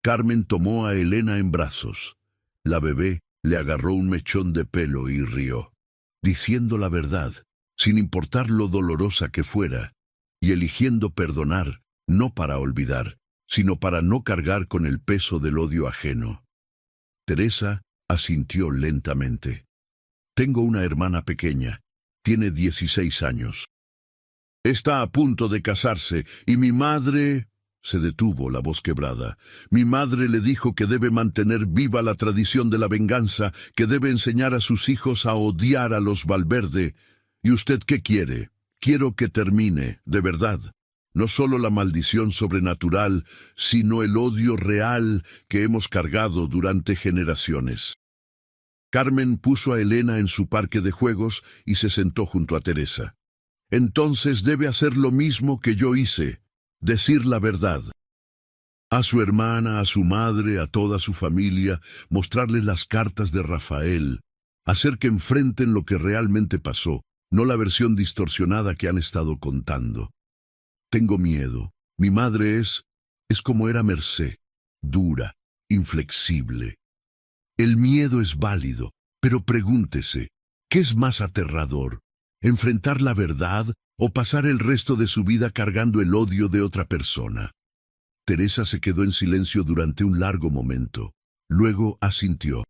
Carmen tomó a Elena en brazos. La bebé le agarró un mechón de pelo y rió, diciendo la verdad, sin importar lo dolorosa que fuera, y eligiendo perdonar, no para olvidar, sino para no cargar con el peso del odio ajeno. Teresa asintió lentamente. «Tengo una hermana pequeña. Tiene 16 años. Está a punto de casarse y mi madre...» Se detuvo, la voz quebrada. «Mi madre le dijo que debe mantener viva la tradición de la venganza, que debe enseñar a sus hijos a odiar a los Valverde. ¿Y usted qué quiere? Quiero que termine, de verdad. No solo la maldición sobrenatural, sino el odio real que hemos cargado durante generaciones». Carmen puso a Elena en su parque de juegos y se sentó junto a Teresa. «Entonces debe hacer lo mismo que yo hice, decir la verdad». A su hermana, a su madre, a toda su familia, mostrarles las cartas de Rafael, hacer que enfrenten lo que realmente pasó, no la versión distorsionada que han estado contando. Tengo miedo. Mi madre es como era Mercé, dura, inflexible. El miedo es válido, pero pregúntese, ¿qué es más aterrador? ¿Enfrentar la verdad o pasar el resto de su vida cargando el odio de otra persona? Teresa se quedó en silencio durante un largo momento. Luego asintió.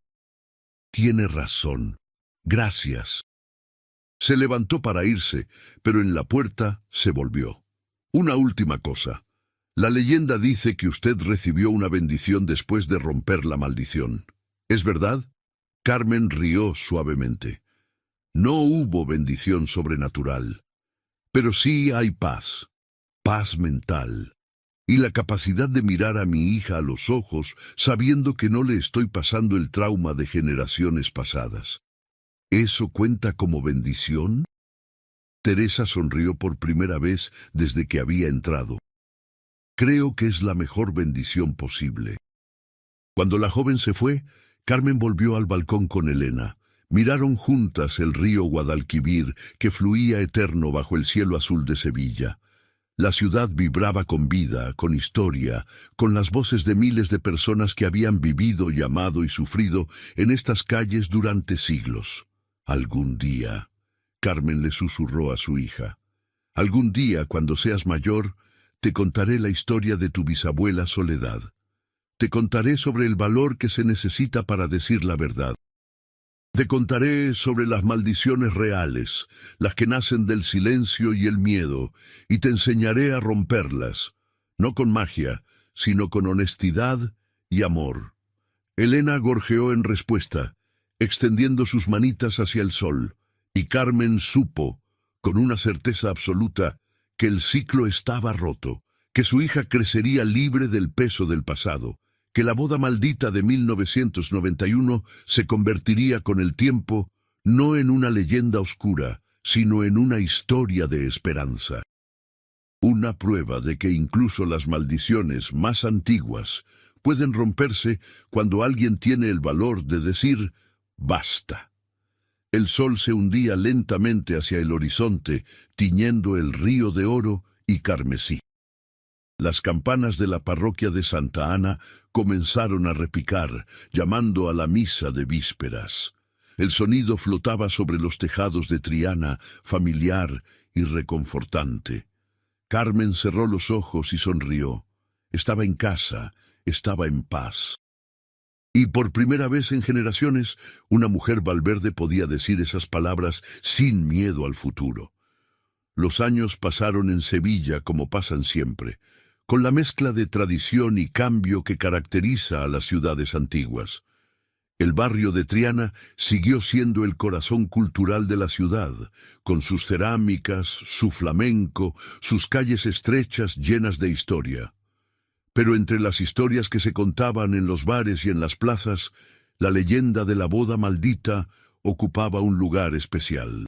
Tiene razón. Gracias. Se levantó para irse, pero en la puerta se volvió. Una última cosa. La leyenda dice que usted recibió una bendición después de romper la maldición. ¿Es verdad? Carmen rió suavemente. No hubo bendición sobrenatural, pero sí hay paz, paz mental, y la capacidad de mirar a mi hija a los ojos sabiendo que no le estoy pasando el trauma de generaciones pasadas. ¿Eso cuenta como bendición? Teresa sonrió por primera vez desde que había entrado. Creo que es la mejor bendición posible. Cuando la joven se fue, Carmen volvió al balcón con Elena. Miraron juntas el río Guadalquivir que fluía eterno bajo el cielo azul de Sevilla. La ciudad vibraba con vida, con historia, con las voces de miles de personas que habían vivido y amado y sufrido en estas calles durante siglos. Algún día, Carmen le susurró a su hija, algún día, cuando seas mayor, te contaré la historia de tu bisabuela Soledad. Te contaré sobre el valor que se necesita para decir la verdad. Te contaré sobre las maldiciones reales, las que nacen del silencio y el miedo, y te enseñaré a romperlas, no con magia, sino con honestidad y amor. Elena gorjeó en respuesta, extendiendo sus manitas hacia el sol, y Carmen supo, con una certeza absoluta, que el ciclo estaba roto, que su hija crecería libre del peso del pasado, que la boda maldita de 1991 se convertiría con el tiempo no en una leyenda oscura, sino en una historia de esperanza. Una prueba de que incluso las maldiciones más antiguas pueden romperse cuando alguien tiene el valor de decir «basta». El sol se hundía lentamente hacia el horizonte, tiñendo el río de oro y carmesí. Las campanas de la parroquia de Santa Ana comenzaron a repicar, llamando a la misa de vísperas. El sonido flotaba sobre los tejados de Triana, familiar y reconfortante. Carmen cerró los ojos y sonrió. Estaba en casa, estaba en paz. Y por primera vez en generaciones, una mujer Valverde podía decir esas palabras sin miedo al futuro. Los años pasaron en Sevilla como pasan siempre, con la mezcla de tradición y cambio que caracteriza a las ciudades antiguas. El barrio de Triana siguió siendo el corazón cultural de la ciudad, con sus cerámicas, su flamenco, sus calles estrechas llenas de historia. Pero entre las historias que se contaban en los bares y en las plazas, la leyenda de la boda maldita ocupaba un lugar especial.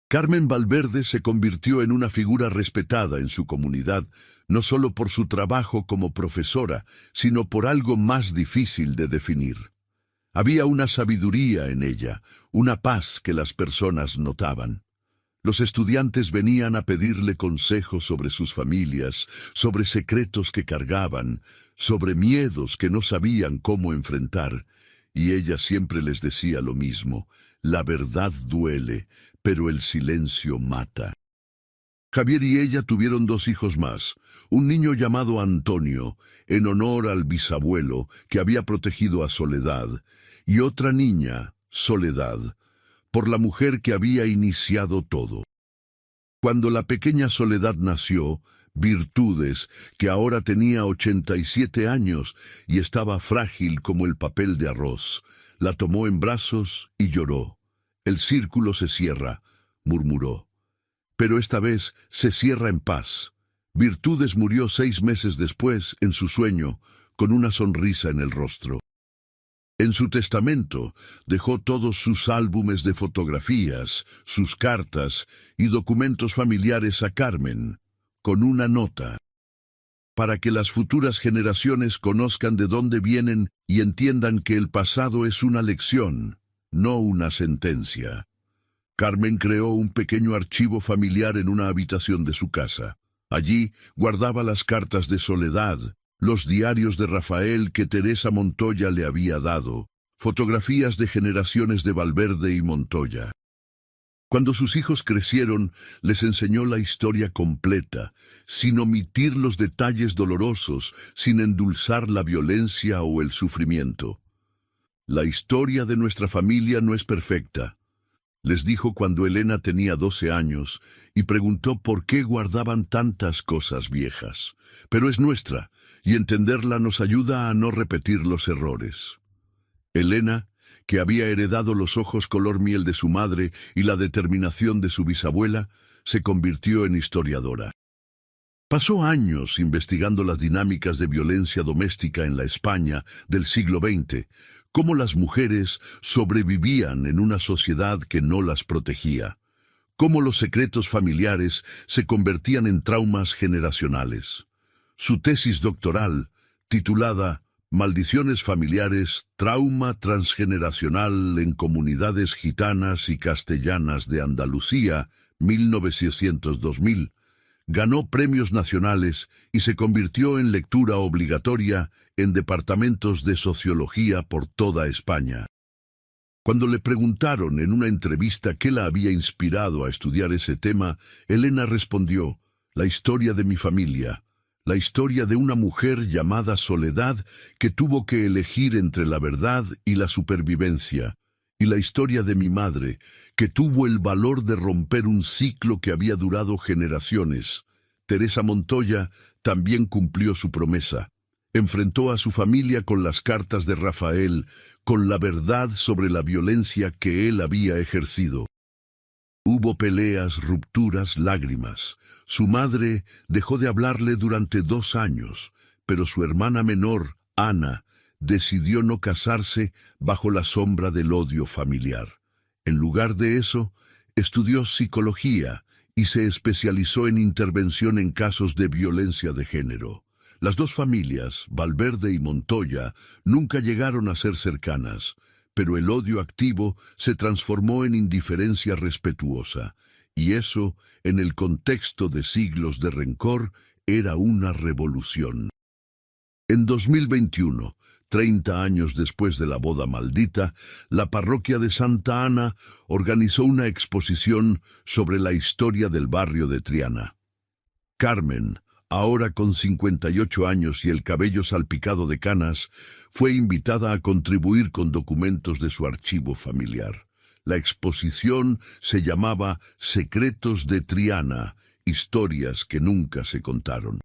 Carmen Valverde se convirtió en una figura respetada en su comunidad, no solo por su trabajo como profesora, sino por algo más difícil de definir. Había una sabiduría en ella, una paz que las personas notaban. Los estudiantes venían a pedirle consejos sobre sus familias, sobre secretos que cargaban, sobre miedos que no sabían cómo enfrentar, y ella siempre les decía lo mismo: la verdad duele, pero el silencio mata. Javier y ella tuvieron 2 hijos más, un niño llamado Antonio, en honor al bisabuelo que había protegido a Soledad, y otra niña, Soledad, por la mujer que había iniciado todo. Cuando la pequeña Soledad nació, Virtudes, que ahora tenía 87 años y estaba frágil como el papel de arroz, la tomó en brazos y lloró. «El círculo se cierra», murmuró. Pero esta vez se cierra en paz. Virtudes murió 6 meses después, en su sueño, con una sonrisa en el rostro. En su testamento dejó todos sus álbumes de fotografías, sus cartas y documentos familiares a Carmen, con una nota: para que las futuras generaciones conozcan de dónde vienen y entiendan que el pasado es una lección, no una sentencia. Carmen creó un pequeño archivo familiar en una habitación de su casa. Allí guardaba las cartas de Soledad, los diarios de Rafael que Teresa Montoya le había dado, fotografías de generaciones de Valverde y Montoya. Cuando sus hijos crecieron, les enseñó la historia completa, sin omitir los detalles dolorosos, sin endulzar la violencia o el sufrimiento. La historia de nuestra familia no es perfecta, les dijo cuando Elena tenía 12 años y preguntó por qué guardaban tantas cosas viejas. Pero es nuestra, y entenderla nos ayuda a no repetir los errores. Elena, que había heredado los ojos color miel de su madre y la determinación de su bisabuela, se convirtió en historiadora. Pasó años investigando las dinámicas de violencia doméstica en la España del siglo XX, cómo las mujeres sobrevivían en una sociedad que no las protegía, cómo los secretos familiares se convertían en traumas generacionales. Su tesis doctoral, titulada Maldiciones familiares, trauma transgeneracional en comunidades gitanas y castellanas de Andalucía, 1900-2000, ganó premios nacionales y se convirtió en lectura obligatoria en departamentos de sociología por toda España. Cuando le preguntaron en una entrevista qué la había inspirado a estudiar ese tema, Elena respondió: la historia de mi familia, la historia de una mujer llamada Soledad que tuvo que elegir entre la verdad y la supervivencia, y la historia de mi madre, que tuvo el valor de romper un ciclo que había durado generaciones. Teresa Montoya también cumplió su promesa. Enfrentó a su familia con las cartas de Rafael, con la verdad sobre la violencia que él había ejercido. Hubo peleas, rupturas, lágrimas. Su madre dejó de hablarle durante 2 años, pero su hermana menor, Ana, decidió no casarse bajo la sombra del odio familiar. En lugar de eso, estudió psicología y se especializó en intervención en casos de violencia de género. Las dos familias, Valverde y Montoya, nunca llegaron a ser cercanas, pero el odio activo se transformó en indiferencia respetuosa, y eso, en el contexto de siglos de rencor, era una revolución. En 2021, 30 años después de la boda maldita, la parroquia de Santa Ana organizó una exposición sobre la historia del barrio de Triana. Carmen, ahora con 58 años y el cabello salpicado de canas, fue invitada a contribuir con documentos de su archivo familiar. La exposición se llamaba Secretos de Triana, historias que nunca se contaron.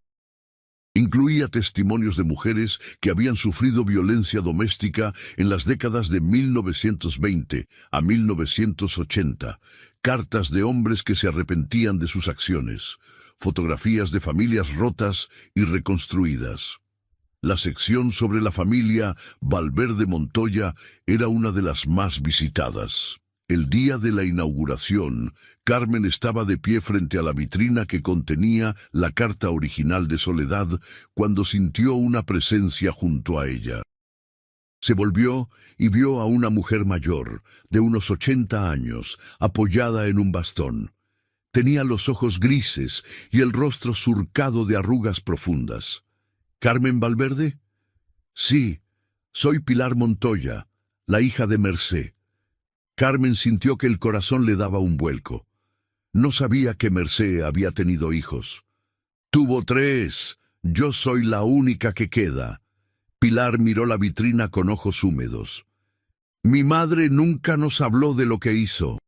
Incluía testimonios de mujeres que habían sufrido violencia doméstica en las décadas de 1920 a 1980, cartas de hombres que se arrepentían de sus acciones, fotografías de familias rotas y reconstruidas. La sección sobre la familia Valverde Montoya era una de las más visitadas. El día de la inauguración, Carmen estaba de pie frente a la vitrina que contenía la carta original de Soledad cuando sintió una presencia junto a ella. Se volvió y vio a una mujer mayor, de unos 80 años, apoyada en un bastón. Tenía los ojos grises y el rostro surcado de arrugas profundas. ¿Carmen Valverde? Sí, soy Pilar Montoya, la hija de Mercé. Carmen sintió que el corazón le daba un vuelco. No sabía que Mercé había tenido hijos. Tuvo 3. Yo soy la única que queda. Pilar miró la vitrina con ojos húmedos. Mi madre nunca nos habló de lo que hizo.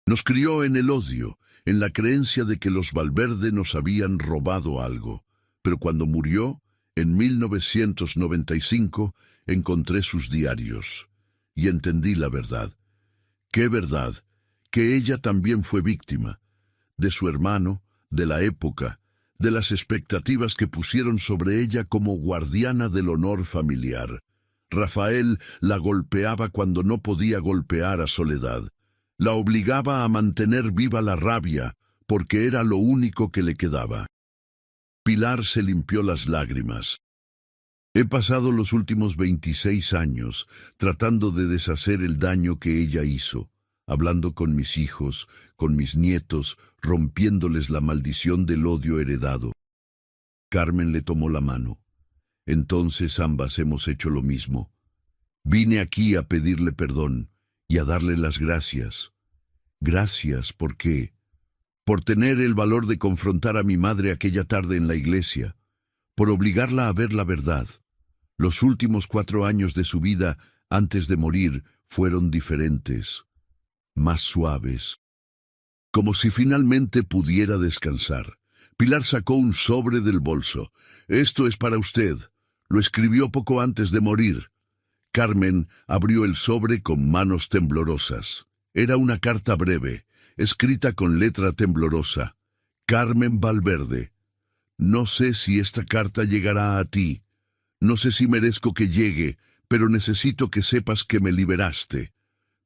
Nos crió en el odio, en la creencia de que los Valverde nos habían robado algo. Pero cuando murió, en 1995, encontré sus diarios y entendí la verdad. ¡Qué verdad! Que ella también fue víctima de su hermano, de la época, de las expectativas que pusieron sobre ella como guardiana del honor familiar. Rafael la golpeaba cuando no podía golpear a Soledad. La obligaba a mantener viva la rabia, porque era lo único que le quedaba. Pilar se limpió las lágrimas. He pasado los últimos 26 años tratando de deshacer el daño que ella hizo, hablando con mis hijos, con mis nietos, rompiéndoles la maldición del odio heredado. Carmen le tomó la mano. Entonces ambas hemos hecho lo mismo. Vine aquí a pedirle perdón y a darle las gracias. Gracias, ¿por qué? Por tener el valor de confrontar a mi madre aquella tarde en la iglesia, por obligarla a ver la verdad. Los últimos 4 años de su vida, antes de morir, fueron diferentes, más suaves. Como si finalmente pudiera descansar, Pilar sacó un sobre del bolso. Esto es para usted. Lo escribió poco antes de morir. Carmen abrió el sobre con manos temblorosas. Era una carta breve, escrita con letra temblorosa. Carmen Valverde. No sé si esta carta llegará a ti. No sé si merezco que llegue, pero necesito que sepas que me liberaste.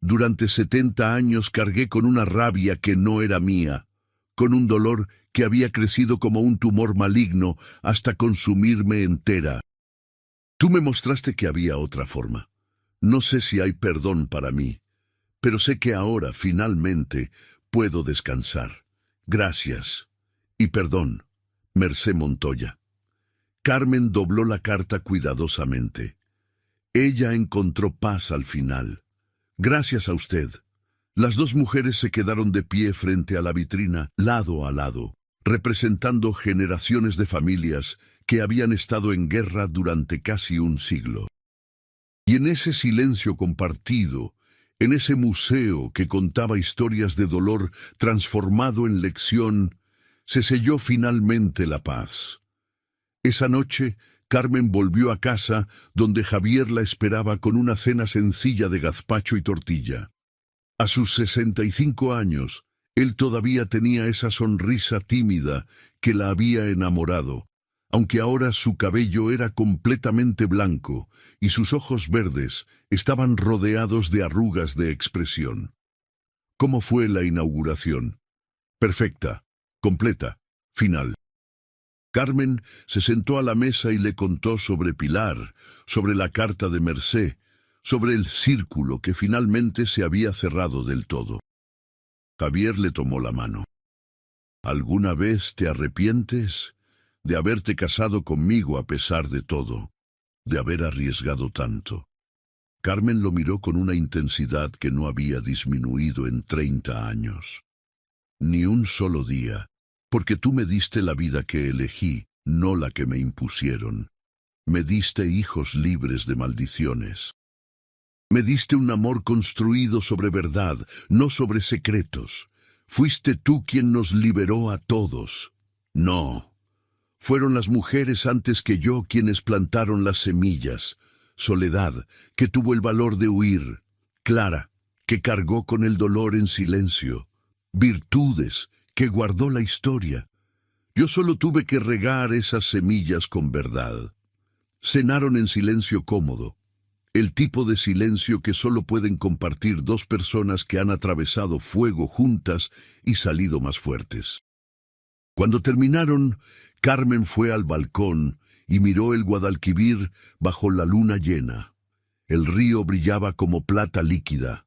Durante 70 años cargué con una rabia que no era mía, con un dolor que había crecido como un tumor maligno hasta consumirme entera. Tú me mostraste que había otra forma. No sé si hay perdón para mí, pero sé que ahora, finalmente, puedo descansar. Gracias. Y perdón, Mercé Montoya. Carmen dobló la carta cuidadosamente. Ella encontró paz al final. Gracias a usted. Las dos mujeres se quedaron de pie frente a la vitrina, lado a lado, representando generaciones de familias que habían estado en guerra durante casi un siglo. Y en ese silencio compartido, en ese museo que contaba historias de dolor transformado en lección, se selló finalmente la paz. Esa noche, Carmen volvió a casa donde Javier la esperaba con una cena sencilla de gazpacho y tortilla. A sus 65 años, él todavía tenía esa sonrisa tímida que la había enamorado, aunque ahora su cabello era completamente blanco y sus ojos verdes estaban rodeados de arrugas de expresión. ¿Cómo fue la inauguración? Perfecta, completa, final. Carmen se sentó a la mesa y le contó sobre Pilar, sobre la carta de Mercé, sobre el círculo que finalmente se había cerrado del todo. Javier le tomó la mano. ¿Alguna vez te arrepientes de haberte casado conmigo a pesar de todo, de haber arriesgado tanto? Carmen lo miró con una intensidad que no había disminuido en 30 años. Ni un solo día. Porque tú me diste la vida que elegí, no la que me impusieron. Me diste hijos libres de maldiciones. Me diste un amor construido sobre verdad, no sobre secretos. Fuiste tú quien nos liberó a todos. No. Fueron las mujeres antes que yo quienes plantaron las semillas. Soledad, que tuvo el valor de huir. Clara, que cargó con el dolor en silencio. Virtudes, que guardó la historia. Yo solo tuve que regar esas semillas con verdad. Cenaron en silencio cómodo, el tipo de silencio que solo pueden compartir dos personas que han atravesado fuego juntas y salido más fuertes. Cuando terminaron, Carmen fue al balcón y miró el Guadalquivir bajo la luna llena. El río brillaba como plata líquida,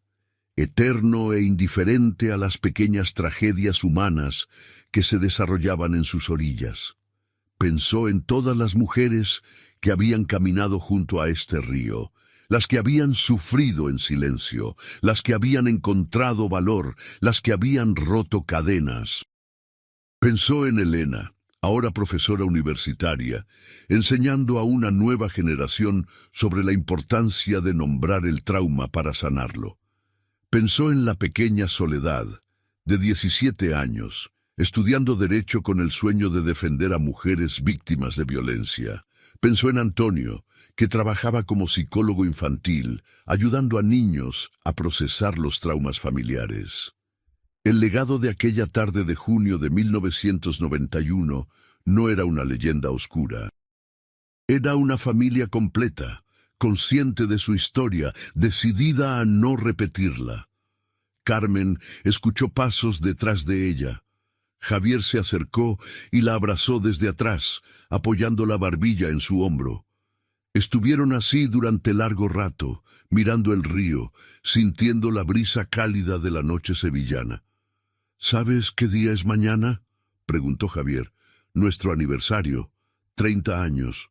eterno e indiferente a las pequeñas tragedias humanas que se desarrollaban en sus orillas. Pensó en todas las mujeres que habían caminado junto a este río, las que habían sufrido en silencio, las que habían encontrado valor, las que habían roto cadenas. Pensó en Elena, ahora profesora universitaria, enseñando a una nueva generación sobre la importancia de nombrar el trauma para sanarlo. Pensó en la pequeña Soledad, de 17 años, estudiando Derecho con el sueño de defender a mujeres víctimas de violencia. Pensó en Antonio, que trabajaba como psicólogo infantil, ayudando a niños a procesar los traumas familiares. El legado de aquella tarde de junio de 1991 no era una leyenda oscura. Era una familia completa, consciente de su historia, decidida a no repetirla. Carmen escuchó pasos detrás de ella. Javier se acercó y la abrazó desde atrás, apoyando la barbilla en su hombro. Estuvieron así durante largo rato, mirando el río, sintiendo la brisa cálida de la noche sevillana. ¿Sabes qué día es mañana?, preguntó Javier. Nuestro aniversario. 30 años.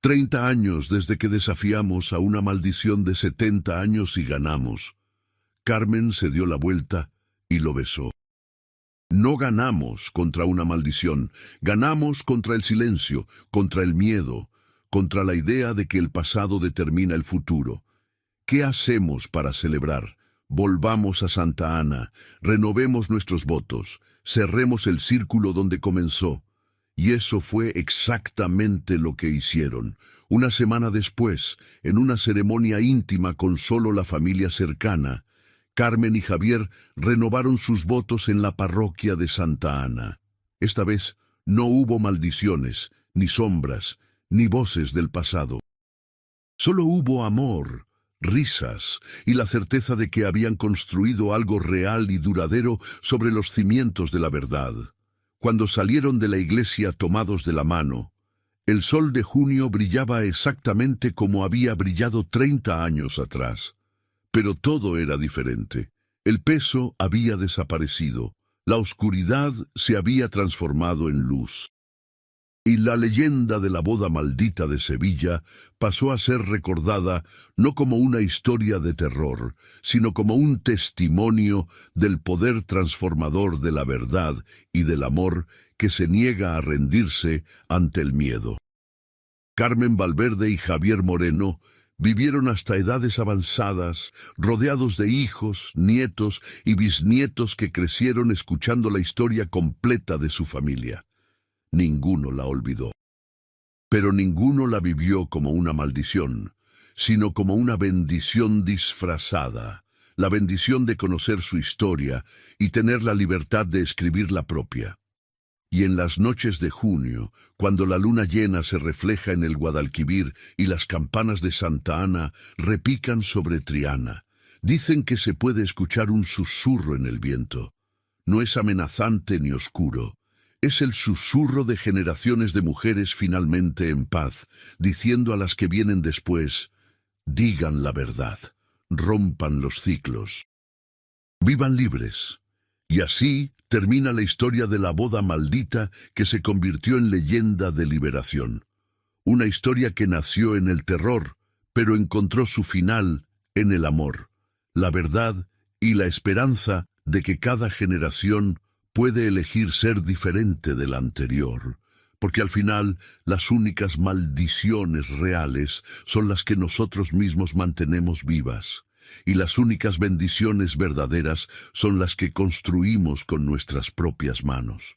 30 años desde que desafiamos a una maldición de 70 años y ganamos. Carmen se dio la vuelta y lo besó. No ganamos contra una maldición, ganamos contra el silencio, contra el miedo, contra la idea de que el pasado determina el futuro. ¿Qué hacemos para celebrar? Volvamos a Santa Ana, renovemos nuestros votos, cerremos el círculo donde comenzó. Y eso fue exactamente lo que hicieron. Una semana después, en una ceremonia íntima con solo la familia cercana, Carmen y Javier renovaron sus votos en la parroquia de Santa Ana. Esta vez no hubo maldiciones, ni sombras, ni voces del pasado. Solo hubo amor, risas y la certeza de que habían construido algo real y duradero sobre los cimientos de la verdad. Cuando salieron de la iglesia tomados de la mano, el sol de junio brillaba exactamente como había brillado 30 años atrás. Pero todo era diferente. El peso había desaparecido, la oscuridad se había transformado en luz. Y la leyenda de la boda maldita de Sevilla pasó a ser recordada no como una historia de terror, sino como un testimonio del poder transformador de la verdad y del amor que se niega a rendirse ante el miedo. Carmen Valverde y Javier Moreno vivieron hasta edades avanzadas, rodeados de hijos, nietos y bisnietos que crecieron escuchando la historia completa de su familia. Ninguno la olvidó. Pero ninguno la vivió como una maldición, sino como una bendición disfrazada, la bendición de conocer su historia y tener la libertad de escribir la propia. Y en las noches de junio, cuando la luna llena se refleja en el Guadalquivir y las campanas de Santa Ana repican sobre Triana, dicen que se puede escuchar un susurro en el viento. No es amenazante ni oscuro. Es el susurro de generaciones de mujeres finalmente en paz, diciendo a las que vienen después: digan la verdad, rompan los ciclos, vivan libres. Y así termina la historia de la boda maldita que se convirtió en leyenda de liberación. Una historia que nació en el terror, pero encontró su final en el amor, la verdad y la esperanza de que cada generación puede elegir ser diferente de la anterior, porque al final las únicas maldiciones reales son las que nosotros mismos mantenemos vivas, y las únicas bendiciones verdaderas son las que construimos con nuestras propias manos.